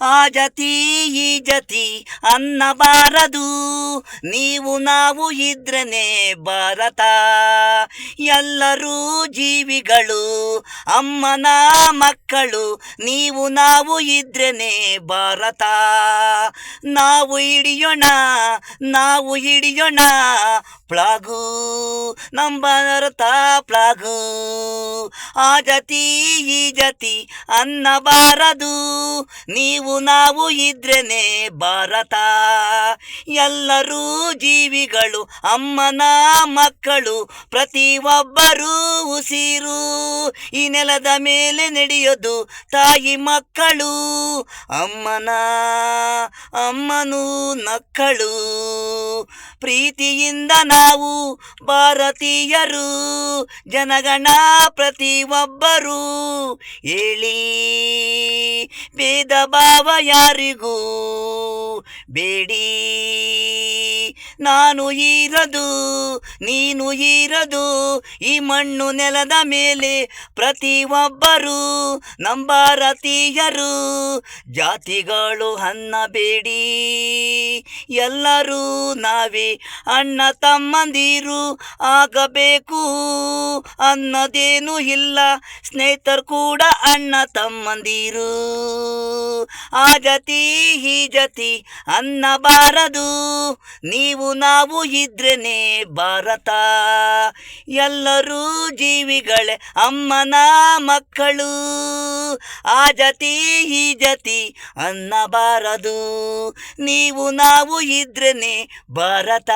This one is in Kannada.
ಆ ಜತಿ ಈ ಜತಿ ಅನ್ನಬಾರದು, ನೀವು ನಾವು ಇದ್ರನೆ ಭಾರತ. ಎಲ್ಲರೂ ಜೀವಿಗಳು ಅಮ್ಮನ ಮಕ್ಕಳು, ನೀವು ನಾವು ಇದ್ರನೆ ಭಾರತ. ನಾವು ಹಿಡಿಯೋಣ ನಾವು ಹಿಡಿಯೋಣ ಪ್ಲಾಗು, ನಮ್ಮ ಭಾರತ ಪ್ಲಾಗು. ಆ ಜತಿ ಈ ಜತಿ ಅನ್ನಬಾರದು, ನೀವು ನಾವು ಇದ್ರೇನೆ ಭಾರತ. ಎಲ್ಲರೂ ಜೀವಿಗಳು ಅಮ್ಮನ ಮಕ್ಕಳು, ಪ್ರತಿಯೊಬ್ಬರೂ ಉಸಿರು. ಈ ನೆಲದ ಮೇಲೆ ನಡೆಯೋದು ತಾಯಿ ಮಕ್ಕಳು, ಅಮ್ಮನು ನಕ್ಕಳು. ಪ್ರೀತಿಯಿಂದ ನಾವು ಭಾರತೀಯರು, ಜನಗಣ ಪ್ರತಿಯೊಬ್ಬರು ಹೇಳಿ, ಭೇದ ಭಾವ ಯಾರಿಗೂ ಬೇಡಿ. ನಾನು ಇರೋದು ನೀನು ಇರೋದು ಈ ಮಣ್ಣು ನೆಲದ ಮೇಲೆ, ಪ್ರತಿಯೊಬ್ಬರು ನಮ್ಮ ಭಾರತೀಯರು. ಜಾತಿಗಳು ಅನ್ನಬೇಡಿ, ಎಲ್ಲರೂ ನಾವೇ ಅಣ್ಣ ತಮ್ಮಂದಿರು ಆಗಬೇಕು ಅನ್ನೋದೇನು ಇಲ್ಲ, ಸ್ನೇಹಿತರು ಕೂಡ ಅಣ್ಣ ತಮ್ಮಂದಿರು. ಆ ಜತಿ ಈ ಜತಿ ಅನ್ನಬಾರದು, ನೀವು ನಾವು ಇದ್ರೇನೆ ಭಾರತ. ಎಲ್ಲರೂ ಜೀವಿಗಳೇ ಅಮ್ಮನ ಮಕ್ಕಳು, ಆ ಜತಿ ಈ ಜತಿ ಅನ್ನಬಾರದು, ನೀವು ನಾವು ಇದ್ರೇನೆ ಭಾರತ.